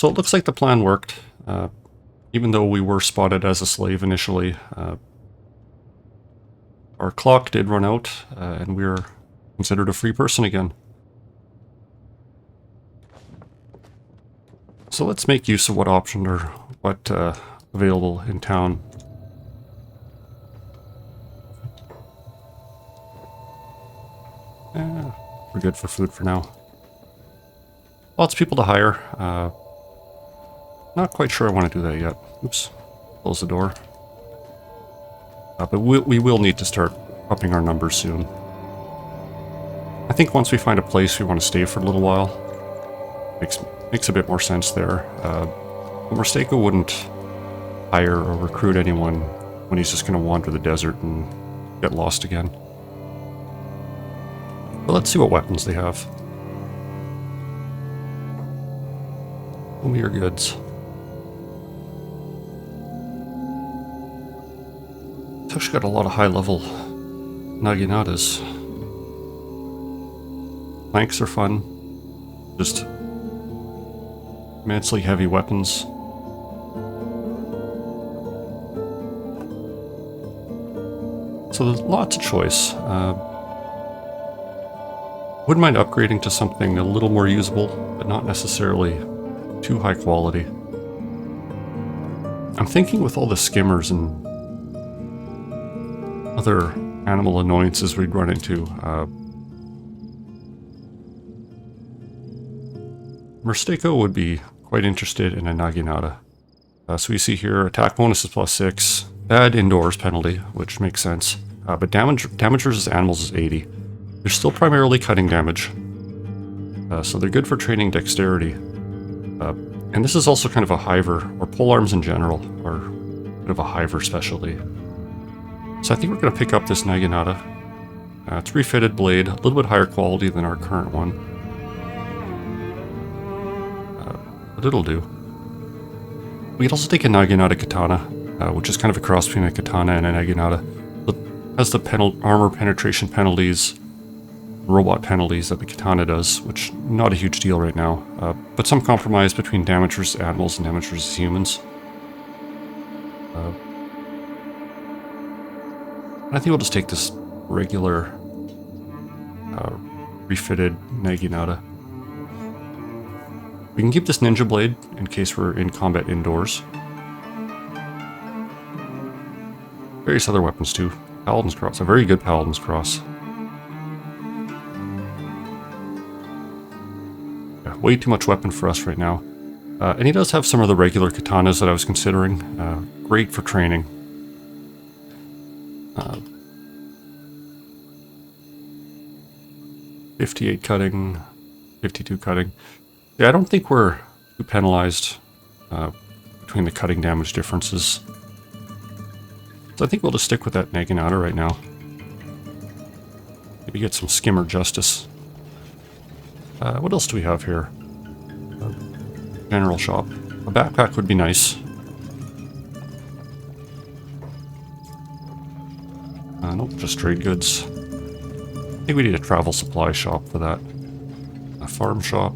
So it looks like the plan worked. Even though we were spotted as a slave initially, our clock did run out, and we are considered a free person again. So let's make use of what option or what available in town. We're good for food for now. Lots of people to hire. Not quite sure I want to do that yet. Oops. Close the door. But we will need to start upping our numbers soon. I think once we find a place we want to stay for a little while, makes a bit more sense there. Mistako wouldn't hire or recruit anyone when he's just going to wander the desert and get lost again. But let's see what weapons they have. Show me your goods. It's actually got a lot of high-level naginatas. Planks are fun. Just immensely heavy weapons. So there's lots of choice. Wouldn't mind upgrading to something a little more usable, but not necessarily too high quality. I'm thinking with all the skimmers and other animal annoyances we'd run into, Mistako would be quite interested in a naginata. So you see here, attack bonus is +6, bad indoors penalty, which makes sense, but damage versus animals is 80. They're still primarily cutting damage, so they're good for training dexterity. And this is also kind of a hiver, or polearms in general are a bit of a hiver specialty. So I think we're going to pick up this naginata. It's refitted blade, a little bit higher quality than our current one. But it'll do. We could also take a naginata katana, which is kind of a cross between a katana and a naginata. It has the armor penetration penalties, robot penalties that the katana does, which not a huge deal right now, but some compromise between damage versus animals and damage versus humans. I think we'll just take this regular refitted naginata. We can keep this ninja blade in case we're in combat indoors. Various other weapons too. Paladin's Cross, a very good Paladin's Cross. Yeah, way too much weapon for us right now. And he does have some of the regular katanas that I was considering. Great for training. 58 cutting, 52 cutting. Yeah, I don't think we're too penalized between the cutting damage differences. So I think we'll just stick with that naginata right now. Maybe get some skimmer justice. What else do we have here? General shop. A backpack would be nice. Nope, just trade goods. I think we need a travel supply shop for that. A farm shop.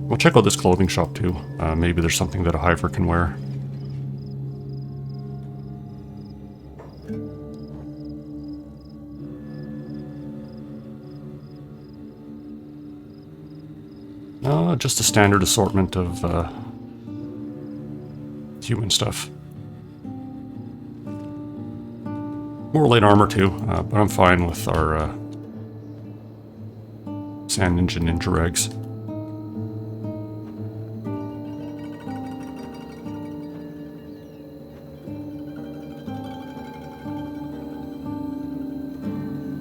We'll check out this clothing shop too. Maybe there's something that a hiver can wear. Just a standard assortment of human stuff. More light armor too, but I'm fine with our Sand Ninja regs.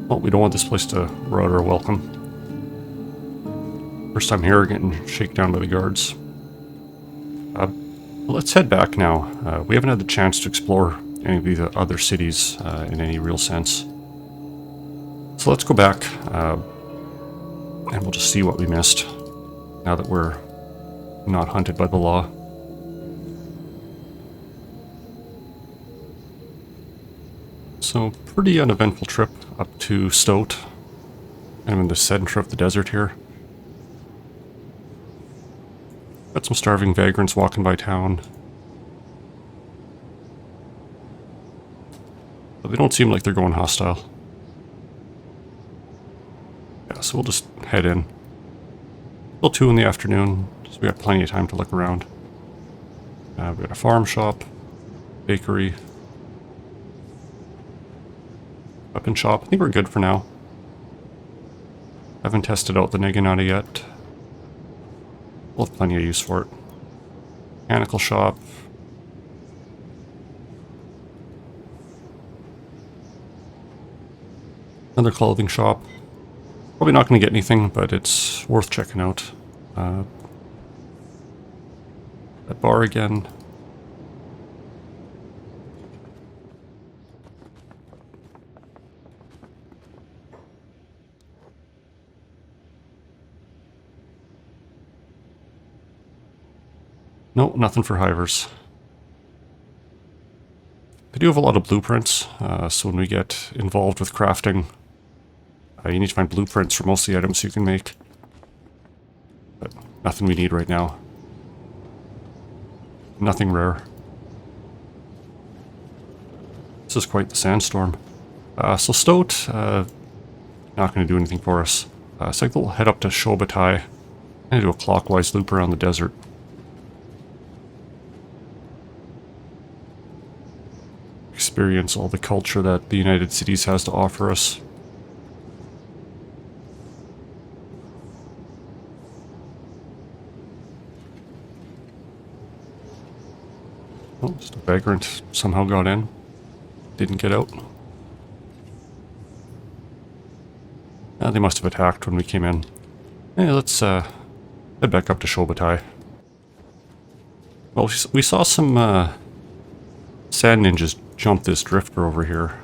Well, we don't want this place to rot our welcome. First time here, getting shaken down by the guards. Let's head back now. We haven't had the chance to explore any of these other cities in any real sense. So let's go back and we'll just see what we missed now that we're not hunted by the law. So, pretty uneventful trip up to Stoat. I'm in the center of the desert here. Got some starving vagrants walking by town. But they don't seem like they're going hostile. Yeah, so we'll just head in. Till 2 in the afternoon, so we got plenty of time to look around. We got a farm shop, bakery, weapon shop. I think we're good for now. Haven't tested out the Naginata yet. We'll have plenty of use for it. Mechanical shop. Another clothing shop. Probably not going to get anything, but it's worth checking out. That bar again. No, nothing for hivers. They do have a lot of blueprints, so when we get involved with crafting, you need to find blueprints for most of the items you can make. But nothing we need right now. Nothing rare. This is quite the sandstorm. So Stoat, not going to do anything for us. So I think we'll head up to Shobatai and do a clockwise loop around the desert. Experience all the culture that the United Cities has to offer us. Oh, just a vagrant somehow got in. Didn't get out. They must have attacked when we came in. Hey, let's head back up to Shobatai. Well, we saw some sand ninjas jump this drifter over here.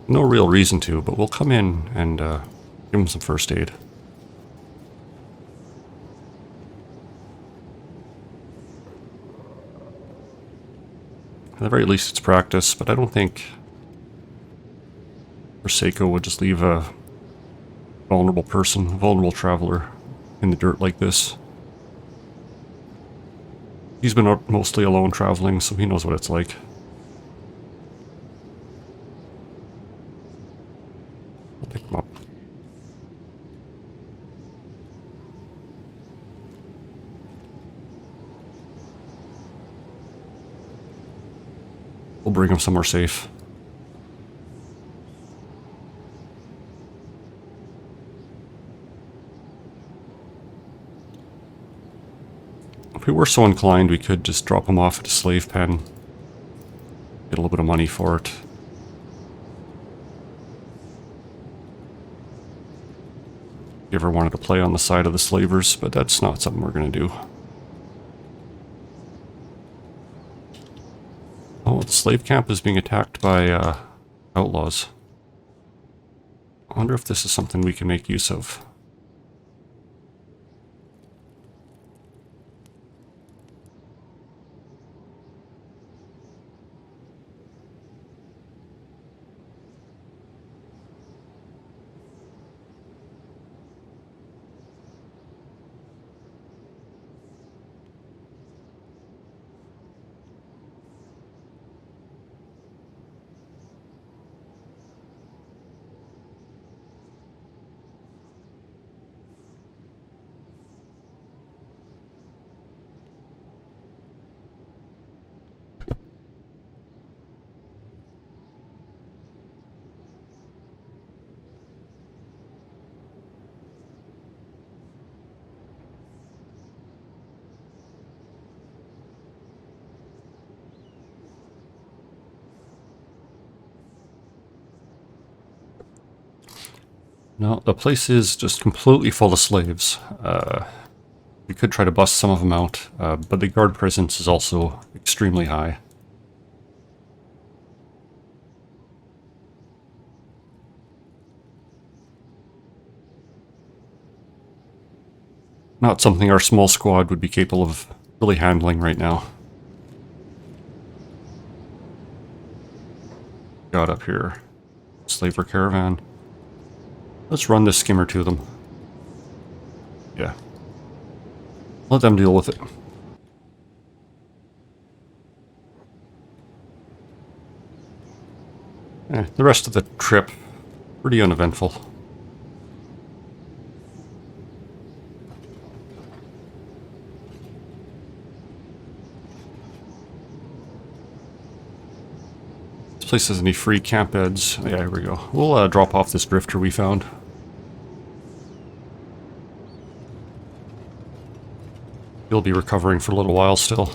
No real reason to, but we'll come in and give him some first aid. At the very least, it's practice, but I don't think Prosecco would just leave a vulnerable person, a vulnerable traveler, in the dirt like this. He's been mostly alone traveling, so he knows what it's like. I'll pick him up. We'll bring him somewhere safe. If we were so inclined, we could just drop him off at a slave pen. Get a little bit of money for it. If you ever wanted to play on the side of the slavers, but that's not something we're going to do. Oh, the slave camp is being attacked by outlaws. I wonder if this is something we can make use of. No, the place is just completely full of slaves. We could try to bust some of them out, but the guard presence is also extremely high. Not something our small squad would be capable of really handling right now. Got up here. Slaver caravan. Let's run this skimmer to them. Yeah. Let them deal with it. The rest of the trip, pretty uneventful. This place has any free camp beds. Oh, yeah, here we go. We'll drop off this drifter we found. He'll be recovering for a little while still.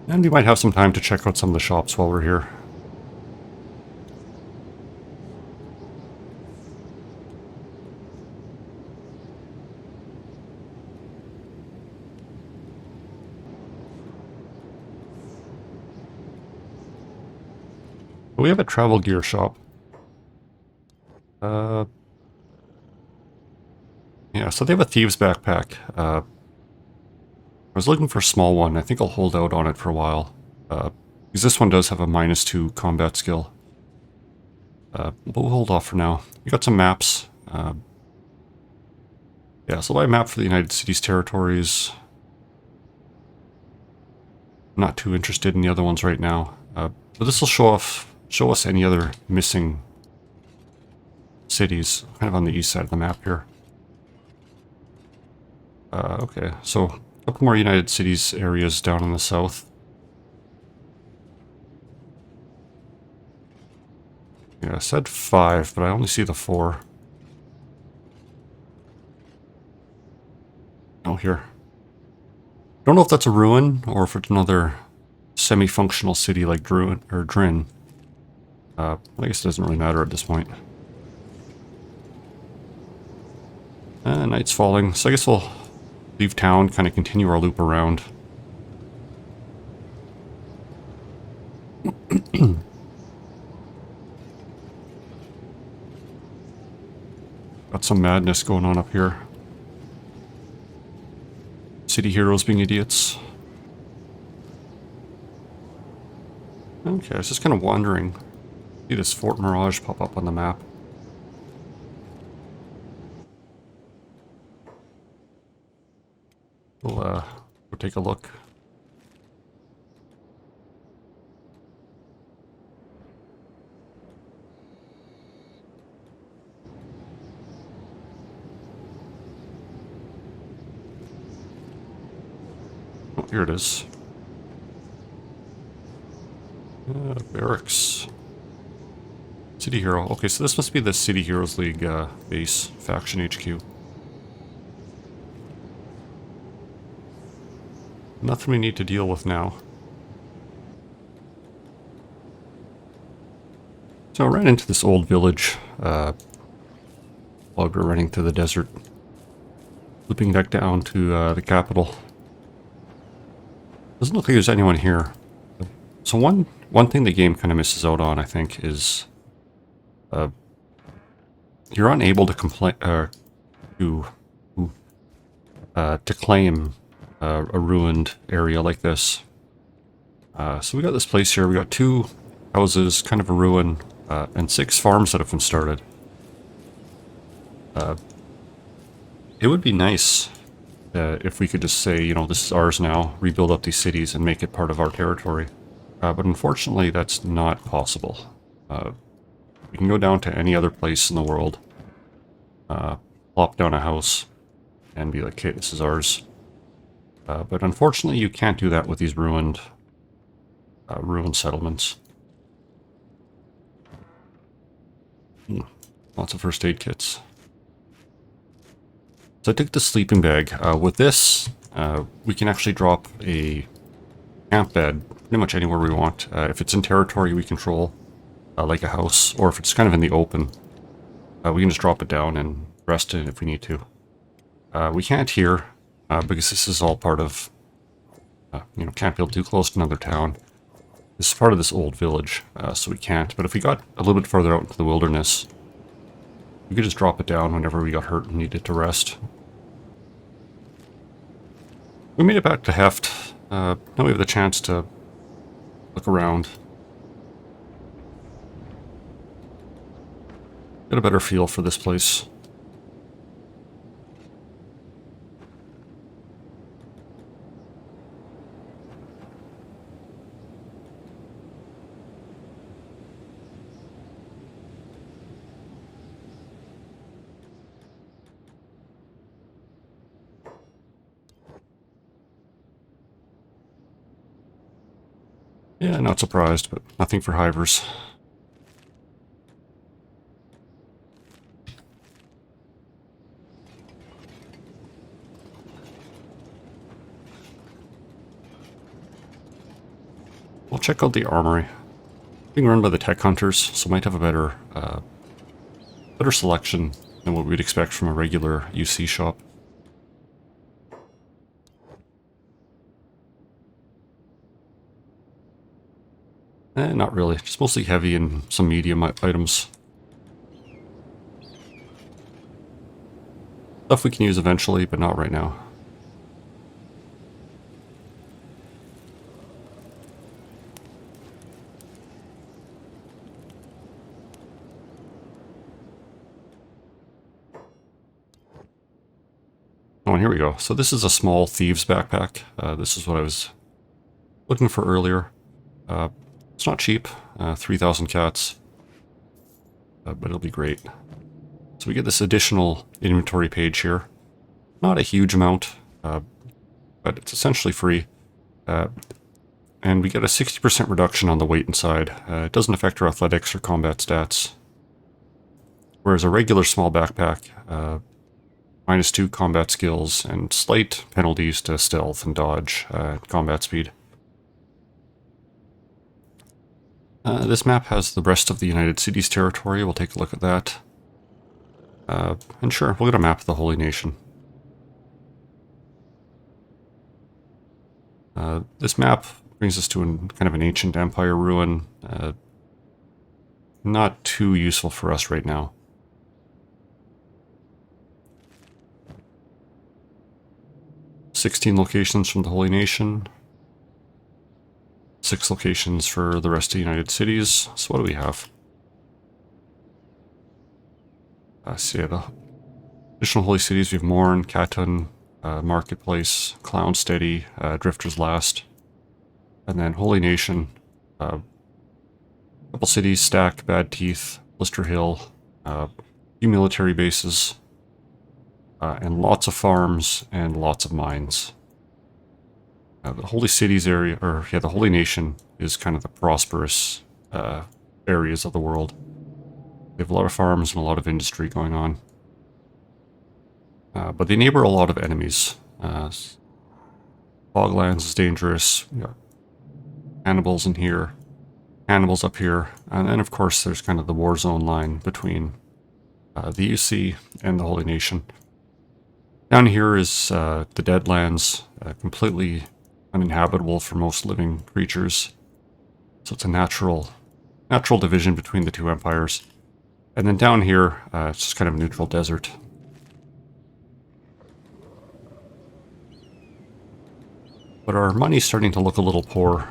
And we might have some time to check out some of the shops while we're here. We have a travel gear shop. Yeah, so they have a thieves backpack. I was looking for a small one. I think I'll hold out on it for a while. Because this one does have a -2 combat skill. But we'll hold off for now. We got some maps. Yeah, so I'll buy a map for the United Cities territories. I'm not too interested in the other ones right now. But this will show us any other missing cities, kind of on the east side of the map here. Okay, so a couple more United Cities areas down in the south. Yeah, I said 5, but I only see the 4. Oh, here. Don't know if that's a ruin or if it's another semi-functional city like Druin or Drin. I guess it doesn't really matter at this point. Night's falling, so I guess we'll leave town, kind of continue our loop around. Got some madness going on up here. City heroes being idiots. Okay, I was just kind of wandering. See this Fort Mirage pop up on the map. We'll go take a look. Oh, here it is. Barracks. City Hero. Okay, so this must be the City Heroes League base, faction HQ. Nothing we need to deal with now. So I ran into this old village while we were running through the desert. Looping back down to the capital. Doesn't look like there's anyone here. So one thing the game kind of misses out on, I think, is you're unable to claim a ruined area like this. So we got this place here. We got 2 houses, kind of a ruin, and 6 farms that have been started. It would be nice if we could just say, you know, this is ours now, rebuild up these cities and make it part of our territory. But unfortunately, that's not possible. We can go down to any other place in the world, plop down a house, and be like, okay, this is ours. But unfortunately, you can't do that with these ruined settlements. Lots of first aid kits. So I took the sleeping bag. With this, we can actually drop a camp bed pretty much anywhere we want. If it's in territory we control, like a house, or if it's kind of in the open, we can just drop it down and rest in it if we need to. We can't here, because this is all part of, you know, can't build too close to another town. This is part of this old village, so we can't. But if we got a little bit further out into the wilderness, we could just drop it down whenever we got hurt and needed to rest. We made it back to Heft. Now we have the chance to look around. Get a better feel for this place. Yeah, not surprised, but nothing for hivers. We'll check out the armory. Being run by the tech hunters, so might have a better selection than what we'd expect from a regular UC shop. Not really. Just mostly heavy and some medium items. Stuff we can use eventually, but not right now. Oh, and here we go. So this is a small thieves backpack. This is what I was looking for earlier. It's not cheap, 3,000 cats, but it'll be great. So we get this additional inventory page here. Not a huge amount, but it's essentially free. And we get a 60% reduction on the weight inside. It doesn't affect our athletics or combat stats. Whereas a regular small backpack, -2 combat skills and slight penalties to stealth and dodge, combat speed. This map has the rest of the United Cities territory. We'll take a look at that. And sure, we'll get a map of the Holy Nation. This map brings us to kind of an ancient empire ruin. Not too useful for us right now. "16 locations from the Holy Nation. 6 locations for the rest of the United Cities. So what do we have? So yeah, the additional holy cities, we have Morn, Katun, Marketplace, Clownsteady, Drifter's Last, and then Holy Nation, couple cities, Stack, Bad Teeth, Blister Hill, few military bases, and lots of farms and lots of mines. The Holy Cities area, or yeah, the Holy Nation is kind of the prosperous areas of the world. They have a lot of farms and a lot of industry going on. But they neighbor a lot of enemies. Boglands is dangerous. We got cannibals in here. Cannibals up here. And then, of course, there's kind of the war zone line between the UC and the Holy Nation. Down here is the Deadlands, completely uninhabitable for most living creatures. So it's a natural division between the two empires. And then down here, it's just kind of a neutral desert. But our money's starting to look a little poor.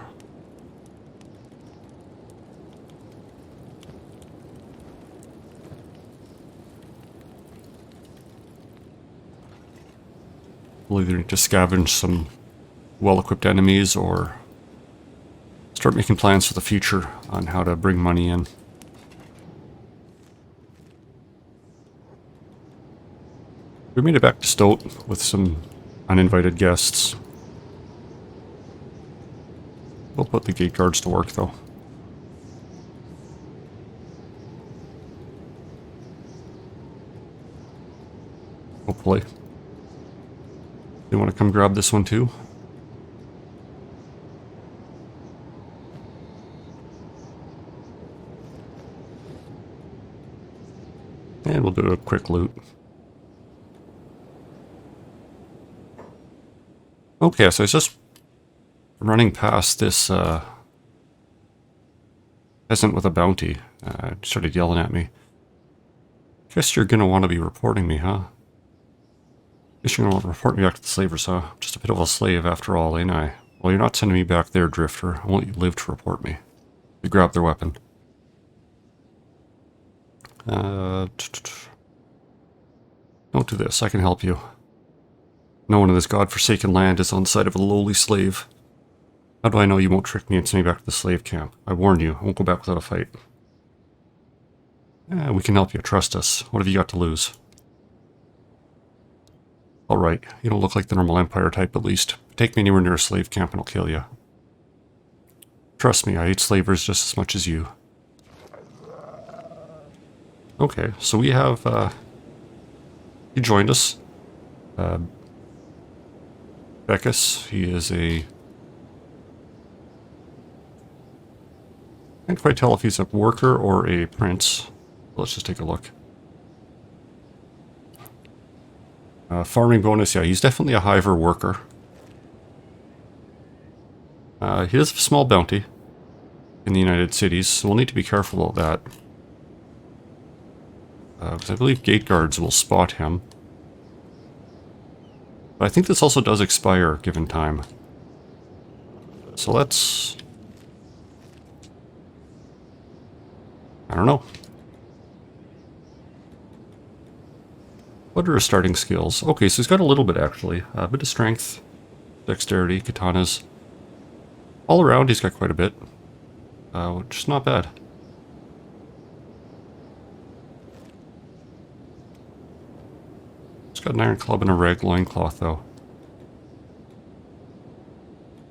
We'll either need to scavenge some well-equipped enemies or start making plans for the future on how to bring money in. We made it back to Stoat with some uninvited guests. We'll put the gate guards to work, though. Hopefully. They want to come grab this one, too? And we'll do a quick loot. Okay, so it's just running past this peasant with a bounty. Started yelling at me. Guess you're gonna want to be reporting me, huh? Guess you're gonna want to report me back to the slavers, huh? Just a bit of a slave after all, ain't I? Well, you're not sending me back there, Drifter. I want you to live to report me. They grabbed their weapon. Don't do this. I can help you. No one in this godforsaken land is on the side of a lowly slave. How do I know you won't trick me and send me back to the slave camp? I warn you, I won't go back without a fight. We can help you. Trust us. What have you got to lose? Alright, you don't look like the normal Empire type at least. Take me anywhere near a slave camp and I'll kill you. Trust me, I hate slavers just as much as you. Okay, so we have, he joined us. Beckus, he is a... Can't quite tell if he's a worker or a prince. Let's just take a look. Farming bonus, yeah, he's definitely a hiver worker. He does have a small bounty in the United Cities, so we'll need to be careful about that. Because I believe gate guards will spot him. But I think this also does expire given time. So let's... I don't know. What are his starting skills? Okay, so he's got a little bit actually. A bit of strength, dexterity, katanas. All around he's got quite a bit. Which is not bad. He's got an iron club and a rag loincloth though.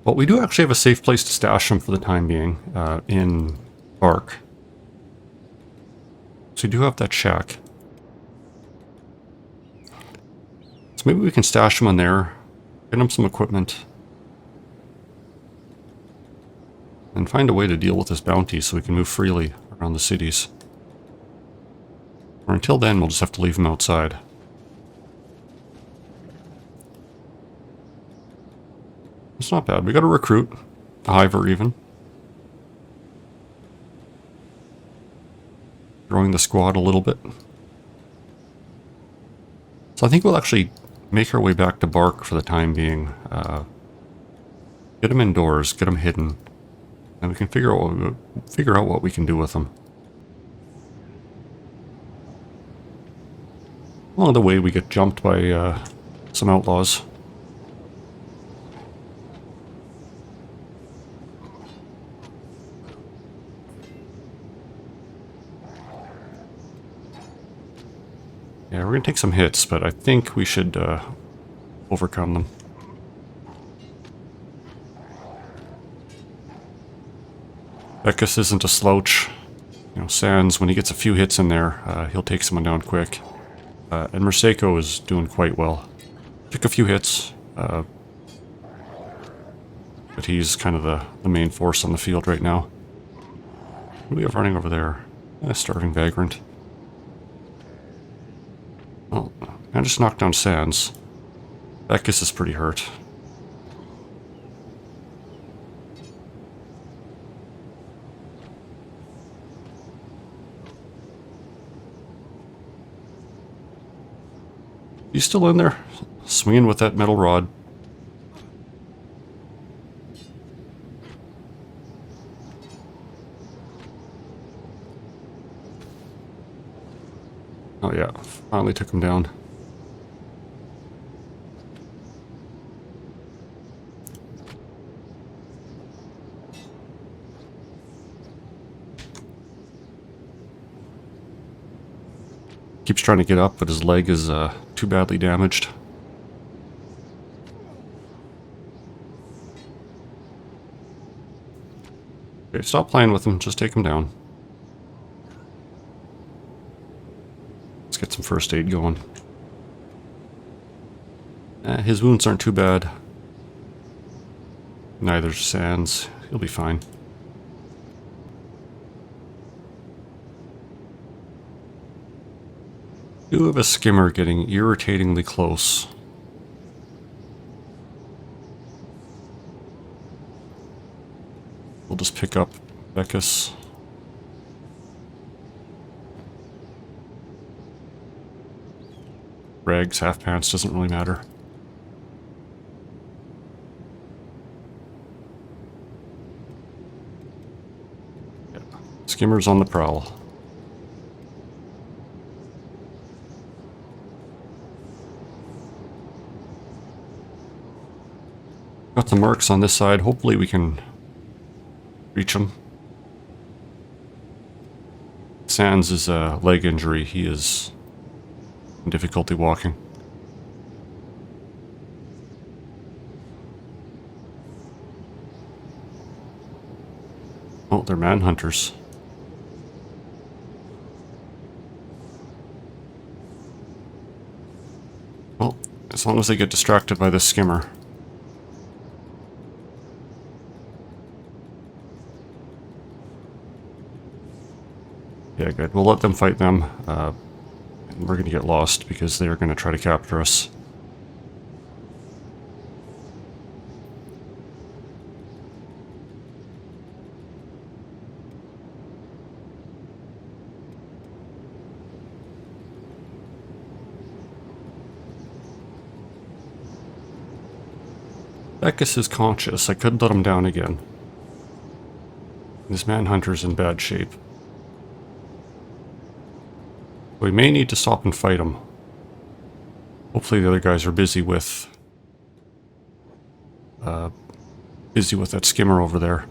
But we do actually have a safe place to stash him for the time being, in Bark. So we do have that shack. So maybe we can stash him in there, get him some equipment, and find a way to deal with this bounty so we can move freely around the cities. Or until then, we'll just have to leave him outside. It's not bad. We got a recruit, a hiver even. Growing the squad a little bit. So I think we'll actually make our way back to Bark for the time being. Get him indoors, get him hidden, and we can figure out what we can do with him. Along the way, we get jumped by some outlaws. Yeah, we're going to take some hits, but I think we should overcome them. Beckus isn't a slouch. You know, Sans, when he gets a few hits in there, he'll take someone down quick. And Merseco is doing quite well. Took a few hits, but he's kind of the main force on the field right now. What do we have running over there? A starving vagrant. Well, I just knocked down Sans. Beckus is pretty hurt. You still in there? Swinging with that metal rod. Oh yeah, finally took him down. Keeps trying to get up, but his leg is too badly damaged. Okay, stop playing with him, just take him down. Let's get some first aid going. His wounds aren't too bad. Neither's Sans. He'll be fine. Do have a skimmer getting irritatingly close. We'll just pick up Beckus. Rags, half pants, doesn't really matter. Yeah. Skimmer's on the prowl. Got some marks on this side. Hopefully we can reach him. Sans' leg injury. He is in difficulty walking. Oh, they're manhunters. Well, as long as they get distracted by this skimmer. Yeah, good. We'll let them fight them. And we're going to get lost because they're going to try to capture us. Beckus is conscious. I couldn't let him down again. This manhunter's in bad shape. We may need to stop and fight him. Hopefully the other guys are busy with that skimmer over there.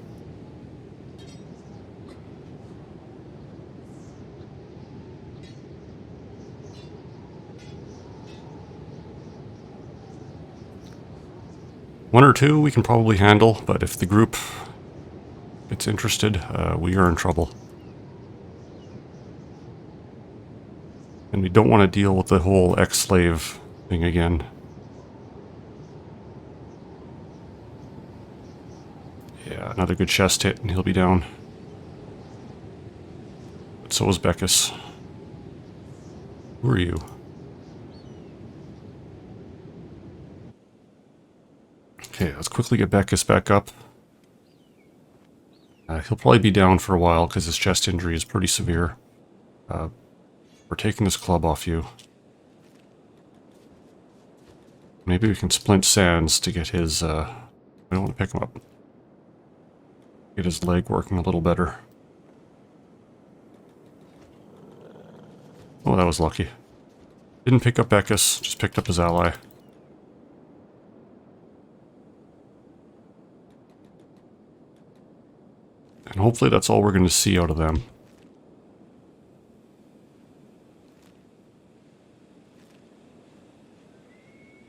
One or two we can probably handle, but if the group gets interested, we are in trouble. And we don't want to deal with the whole ex-slave thing again. Yeah, another good chest hit and he'll be down. But so is Beckus. Who are you? Okay, let's quickly get Beckus back up. He'll probably be down for a while because his chest injury is pretty severe. We're taking this club off you. Maybe we can splint Sans to get his, I don't want to pick him up. Get his leg working a little better. Oh, that was lucky. Didn't pick up Beckus, just picked up his ally. And hopefully that's all we're going to see out of them.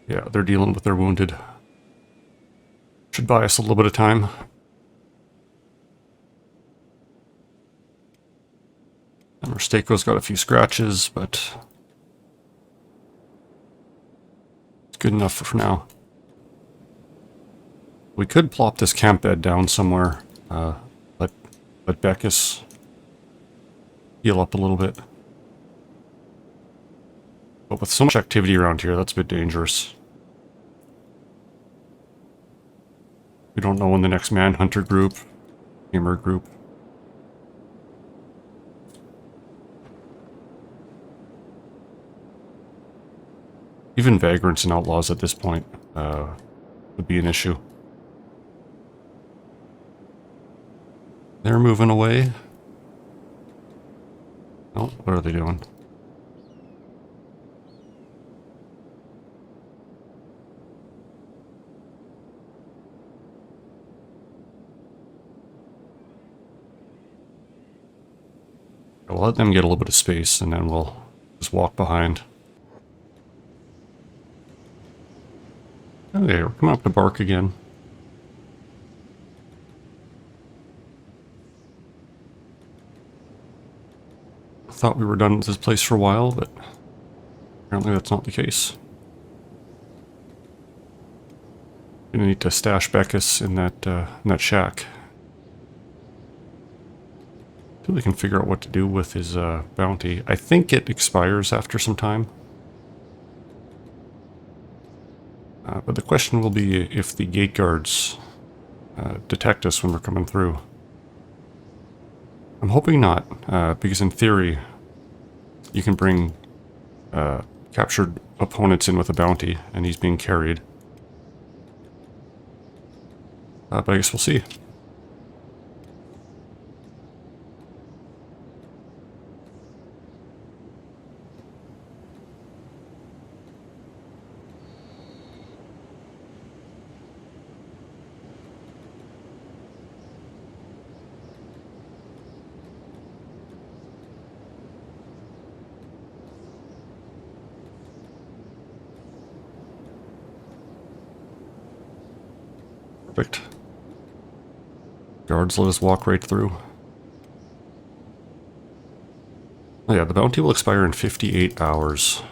Yeah, they're dealing with their wounded. Should buy us a little bit of time. And Merstako's got a few scratches, but it's good enough for now. We could plop this camp bed down somewhere. Let Beckus heal up a little bit. But with so much activity around here, that's a bit dangerous. We don't know when the next manhunter group, gamer group. Even vagrants and outlaws at this point would be an issue. They're moving away. Oh, what are they doing? I'll let them get a little bit of space and then we'll just walk behind. Okay, we're coming up to Bark again. Thought we were done with this place for a while, but apparently that's not the case. Gonna need to stash Beckus in that shack. Until we can figure out what to do with his bounty. I think it expires after some time. But the question will be if the gate guards detect us when we're coming through. I'm hoping not, because in theory, you can bring captured opponents in with a bounty, and he's being carried. But I guess we'll see. Perfect. Guards let us walk right through. Oh yeah, the bounty will expire in 58 hours.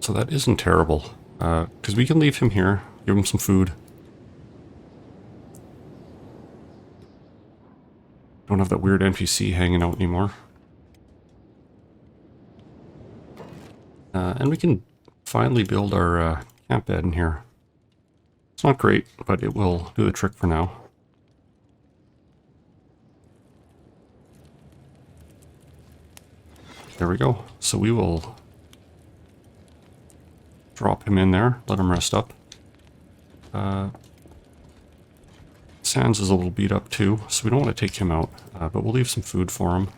So that isn't terrible. Because we can leave him here, give him some food. Don't have that weird NPC hanging out anymore. And we can finally build our camp bed in here. It's not great, but it will do the trick for now. There we go. So we will drop him in there, let him rest up. Sans is a little beat up too, so we don't want to take him out, but we'll leave some food for him.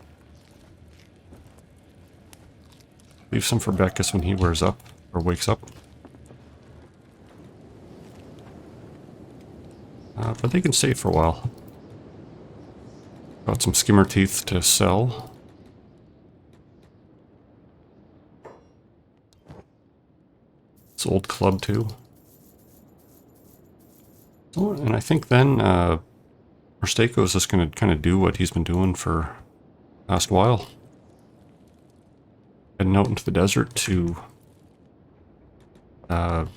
Leave some for Beckus when he wears up, or wakes up. But they can stay for a while. Got some skimmer teeth to sell. It's old club too. Oh, and I think then Mistako is just going to kind of do what he's been doing for the last while. Heading out into the desert to hone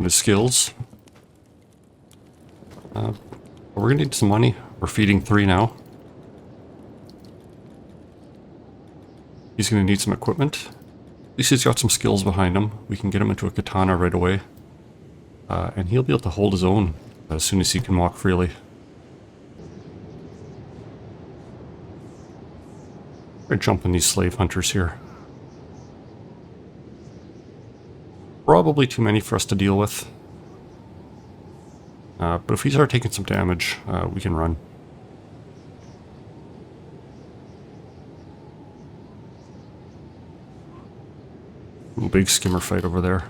his skills. But we're going to need some money. We're feeding 3 now. He's going to need some equipment. At least he's got some skills behind him. We can get him into a katana right away. And he'll be able to hold his own as soon as he can walk freely. We're jumping these slave hunters here. Probably too many for us to deal with. But if we start taking some damage, we can run. Ooh, big skimmer fight over there.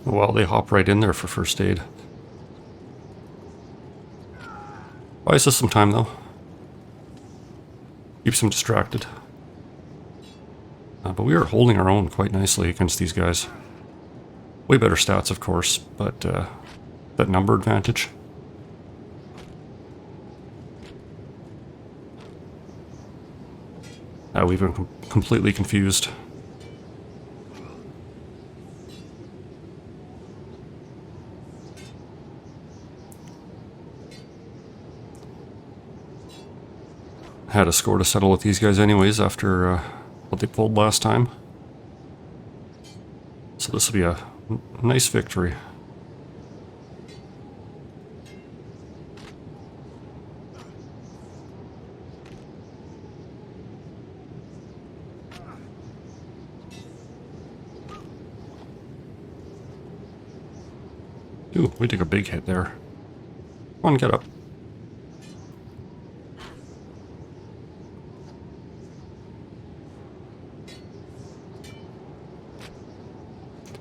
Well, they hop right in there for first aid. Buys us some time, though. Keeps them distracted. But we are holding our own quite nicely against these guys. Way better stats, of course, but that number advantage. We've been completely confused. Had a score to settle with these guys anyways after what they pulled last time. So this will be a nice victory. Ooh, we took a big hit there. Come on, get up.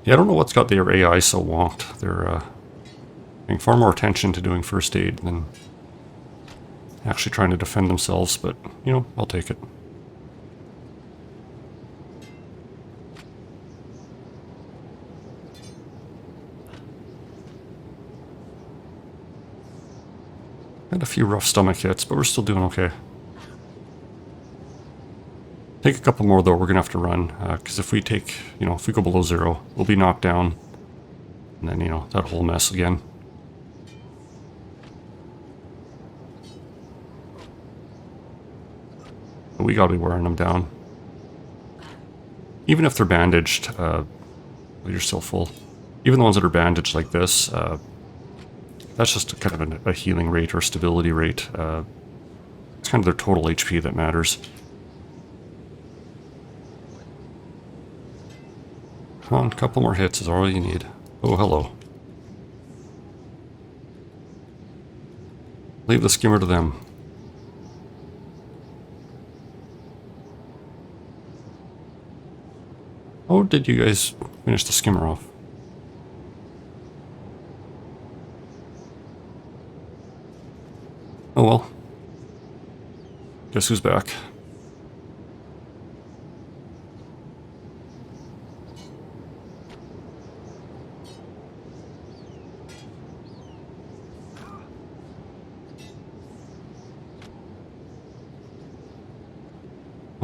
Yeah, I don't know what's got their AI so wonked. They're paying far more attention to doing first aid than actually trying to defend themselves, but, you know, I'll take it. Had a few rough stomach hits, but we're still doing okay. Take a couple more though, we're gonna have to run, because if we take, you know, if we go below 0, we'll be knocked down. And then, you know, that whole mess again. But we gotta be wearing them down. Even if they're bandaged, you're still full. Even the ones that are bandaged like this, that's just kind of a healing rate or stability rate. It's kind of their total HP that matters. Come on, a couple more hits is all you need. Oh, hello. Leave the skimmer to them. Oh, did you guys finish the skimmer off. Oh well. Guess who's back?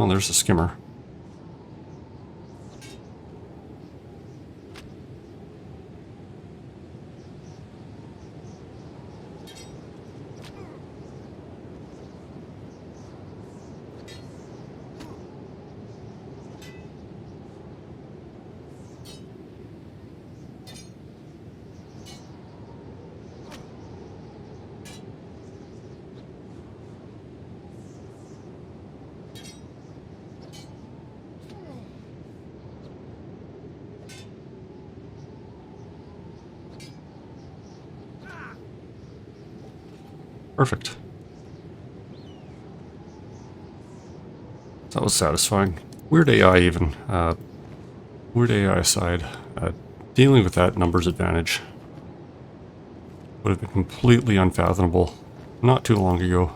Oh, there's the skimmer. Perfect. That was satisfying. Weird AI even. Weird AI aside, dealing with that numbers advantage would have been completely unfathomable not too long ago.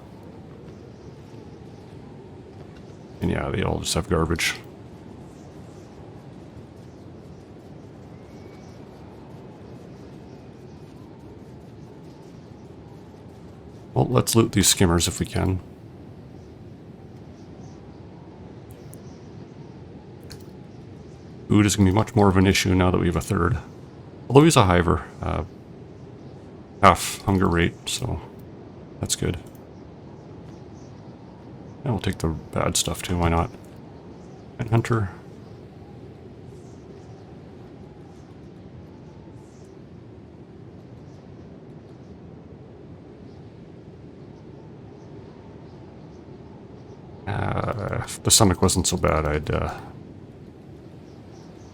And yeah, they all just have garbage. Well, let's loot these skimmers if we can. Food is going to be much more of an issue now that we have a third. Although he's a hiver, half hunger rate, so that's good. And we'll take the bad stuff too, why not? And hunter. If the stomach wasn't so bad, I'd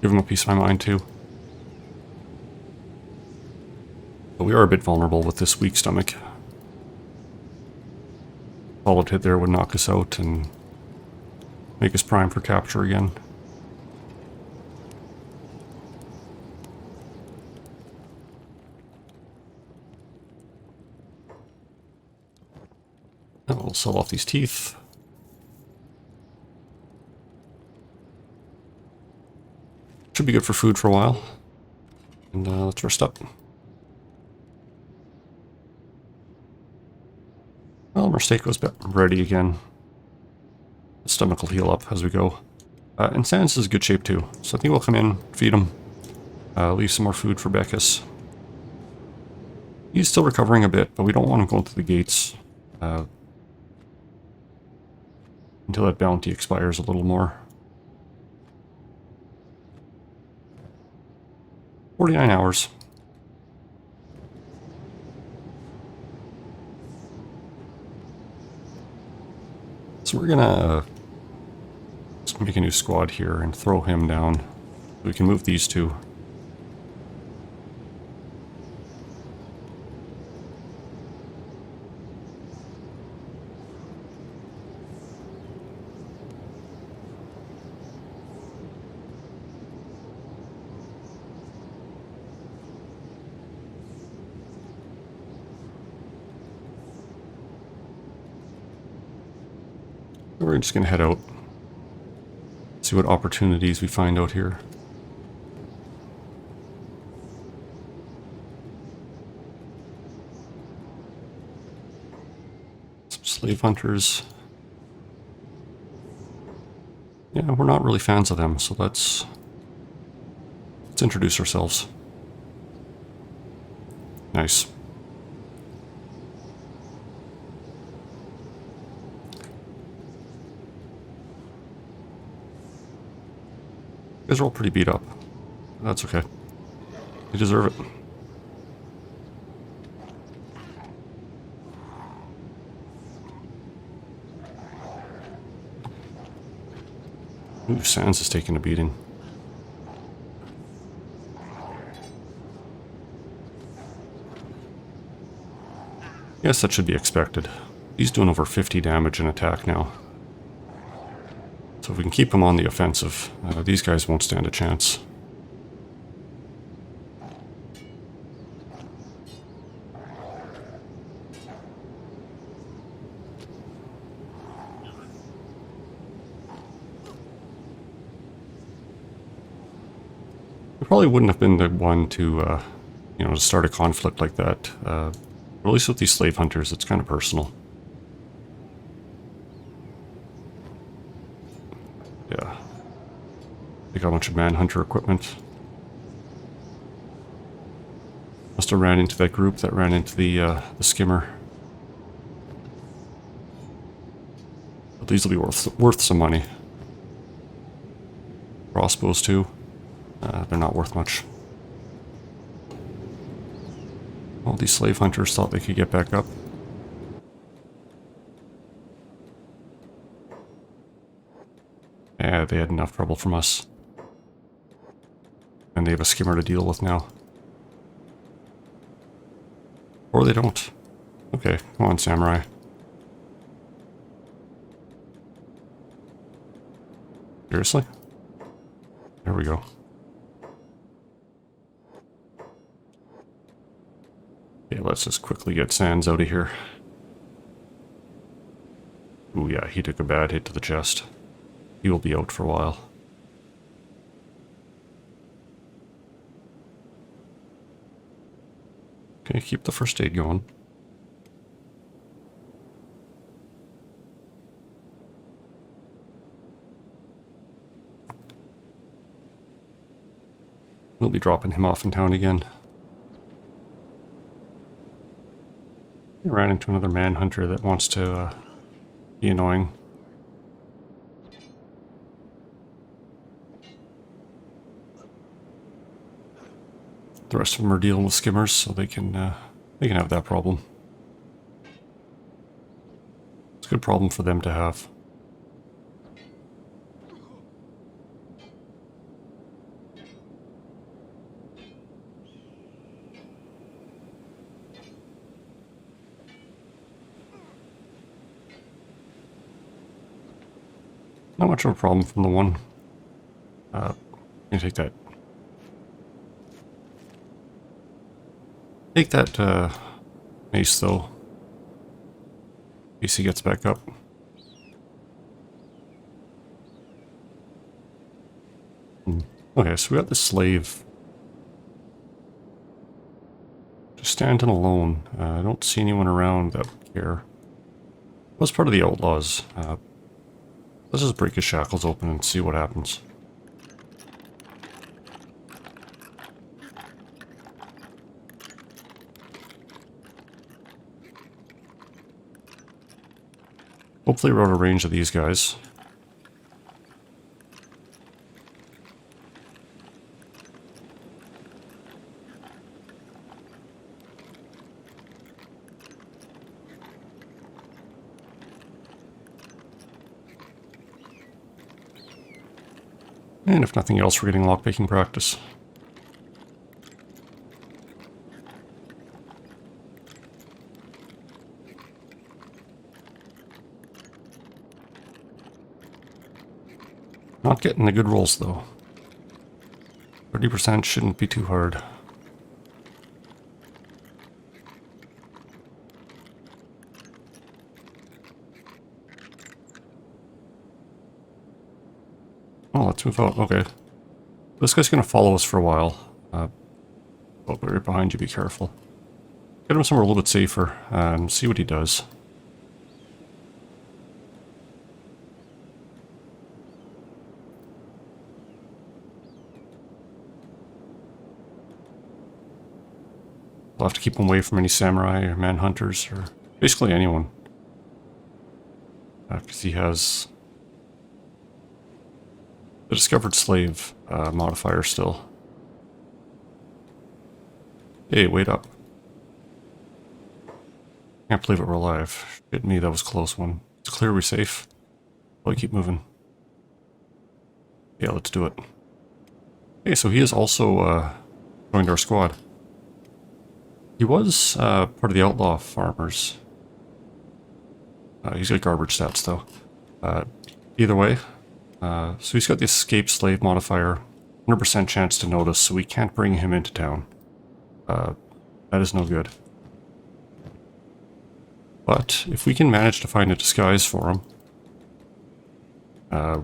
give him a piece of my mind too. But we are a bit vulnerable with this weak stomach. Solid hit there would knock us out and make us prime for capture again. Now we'll sell off these teeth. Should be good for food for a while. And let's rest up. Well, Merstako's ready again. The stomach will heal up as we go. And Sans is in good shape too. So I think we'll come in, feed him, leave some more food for Beckus. He's still recovering a bit, but we don't want him going through the gates until that bounty expires a little more. 49 hours. So we're gonna let's make a new squad here and throw him down. We can move these two. We're just going to head out, see what opportunities we find out here. Some slave hunters. Yeah, we're not really fans of them, so let's introduce ourselves. Nice. You guys are all pretty beat up. That's okay. You deserve it. Ooh, Sans is taking a beating. Yes, that should be expected. He's doing over 50 damage in attack now. So if we can keep him on the offensive, these guys won't stand a chance. probably wouldn't have been the one to, you know, to start a conflict like that. At least with these slave hunters, it's kind of personal. Yeah. They got a bunch of manhunter equipment. Must have ran into that group that ran into the skimmer. But these will be worth some money. Crossbows too. They're not worth much. All these slave hunters thought they could get back up. Yeah, they had enough trouble from us. And they have a skimmer to deal with now. Or they don't. Okay, come on, samurai. Seriously? There we go. Okay, let's just quickly get Sans out of here. Ooh, yeah, he took a bad hit to the chest. He will be out for a while. Okay, keep the first aid going. We'll be dropping him off in town again. I ran into another manhunter that wants to be annoying. The rest of them are dealing with skimmers, so they can have that problem. It's a good problem for them to have. Not much of a problem from the one. I'm gonna take that. Take that mace though. In case he gets back up. Okay, so we got this slave. Just standing alone. I don't see anyone around that would care. Was part of the outlaws. Let's just break his shackles open and see what happens. Hopefully we're out of range of these guys. And if nothing else, we're getting lockpicking practice. Not getting the good rolls though. 30% shouldn't be too hard. Oh, let's move out. Okay. This guy's gonna follow us for a while. Oh, right behind you, be careful. Get him somewhere a little bit safer and see what he does. We'll have to keep him away from any samurai or manhunters or basically anyone. Because he has the discovered slave modifier still. Hey, wait up. Can't believe it, we're alive. Shit me, that was a close one. It's clear we're safe. Well, keep moving. Yeah, let's do it. Okay, so he is also joined our squad. He was part of the outlaw farmers. He's got garbage stats though. Either way, so he's got the escape slave modifier, 100% chance to notice, so we can't bring him into town. That is no good. But if we can manage to find a disguise for him,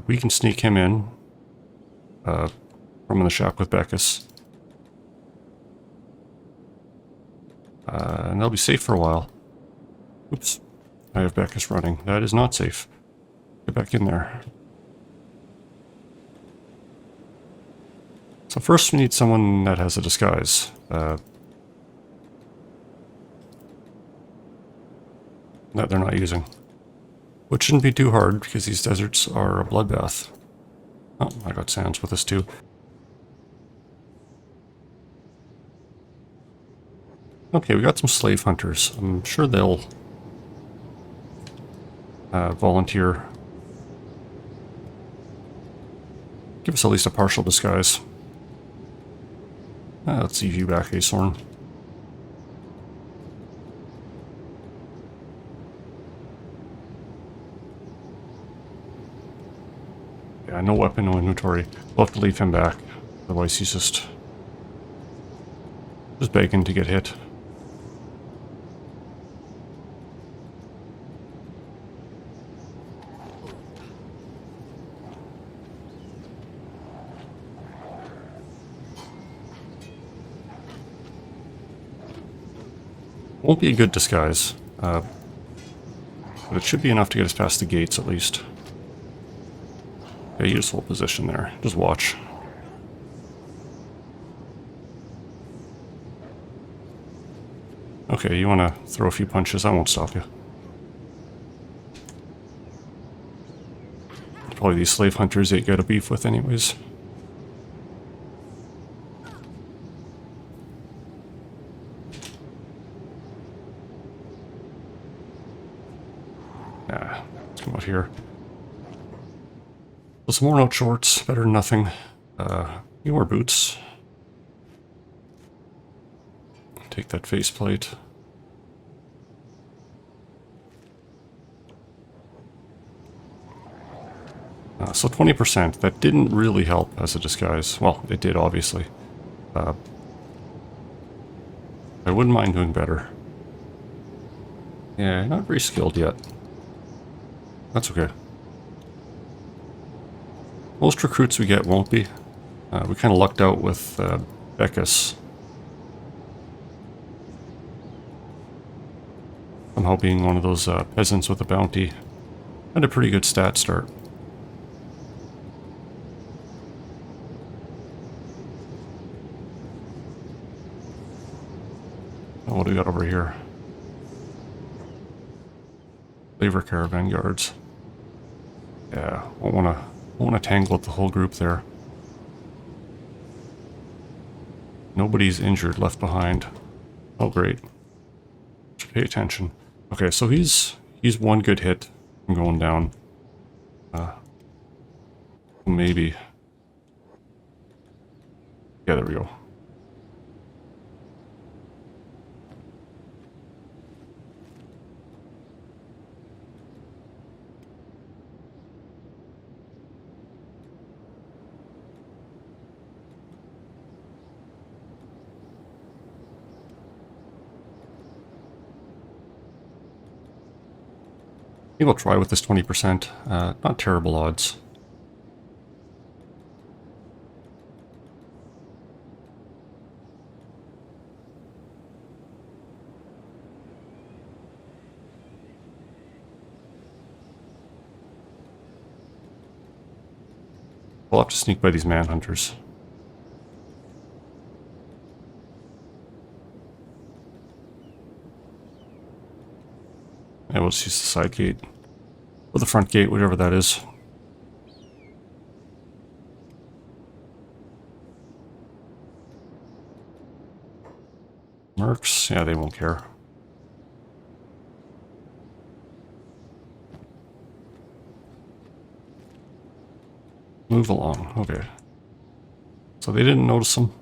we can sneak him in from the shack with Beckus. And they'll be safe for a while. Oops. I have Beckus running. That is not safe. Get back in there. So first we need someone that has a disguise. That they're not using. Which shouldn't be too hard because these deserts are a bloodbath. Oh, I got Sans with us too. Okay, we got some slave hunters. I'm sure they'll volunteer. Give us at least a partial disguise. Let's see you back, Asorn. Yeah, no weapon, no inventory. We'll have to leave him back. Otherwise he's just begging to get hit. Won't be a good disguise, but it should be enough to get us past the gates at least. Yeah, you just hold position there. Just watch. Okay, you want to throw a few punches? I won't stop you. Probably these slave hunters that you got a beef with anyways. Let's come out here. So some more note shorts, better than nothing. You wear boots. Take that faceplate. So 20%, that didn't really help as a disguise. Well, it did, obviously. I wouldn't mind doing better. Yeah, not very skilled yet. That's okay. Most recruits we get won't be. We kind of lucked out with Beckus. Somehow being one of those peasants with a bounty. Had a pretty good stat start. Oh, what do we got over here? Labor caravan guards. Yeah, won't wanna tangle with the whole group there. Nobody's injured, left behind. Oh, great. Should pay attention. Okay, so he's one good hit from going down. Maybe. Yeah, there we go. I think I'll try with this 20%. Not terrible odds. We'll have to sneak by these manhunters. Yeah, we'll just use the side gate. Or the front gate, whatever that is. Mercs? Yeah, they won't care. Move along. Okay. So they didn't notice them.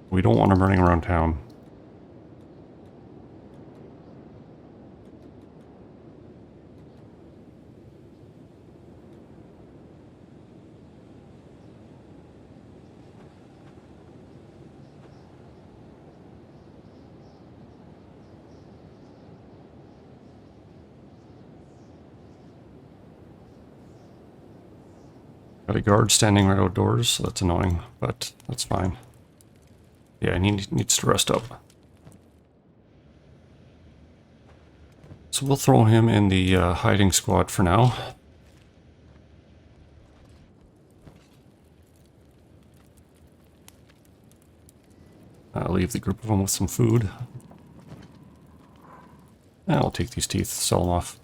We don't want them running around town. Got a guard standing right outdoors, so that's annoying, but that's fine. Yeah, he needs to rest up. So we'll throw him in the hiding squad for now. Leave the group of them with some food. And I'll take these teeth, sell them off.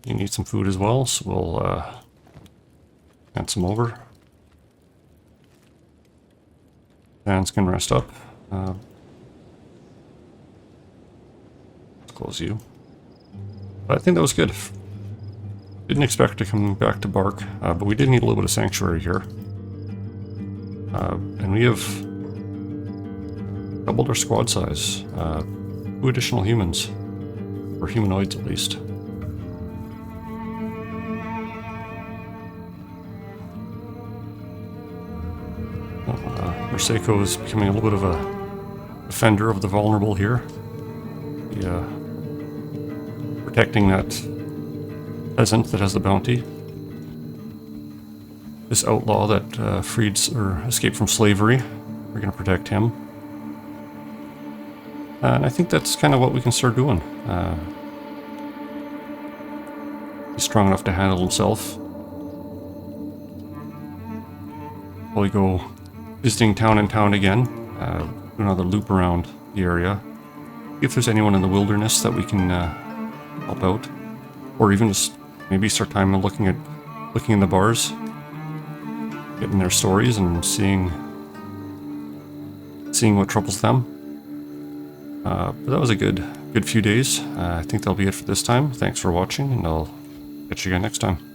You need some food as well, so we'll hand some over. Dan's can rest up. Let's close you. But I think that was good. Didn't expect to come back to Bark, but we did need a little bit of sanctuary here. And we have doubled our squad size. 2 additional humans. Or humanoids, at least. Merseco is becoming a little bit of a defender of the vulnerable here. Protecting that peasant that has the bounty. This outlaw that freed or escaped from slavery. We're going to protect him. And I think that's kind of what we can start doing. He's strong enough to handle himself. We go visiting town and town again. Do another loop around the area. See if there's anyone in the wilderness that we can help out. Or even just maybe start time looking in the bars. Getting their stories and seeing what troubles them. But that was a good few days. I think that'll be it for this time. Thanks for watching, and I'll catch you again next time.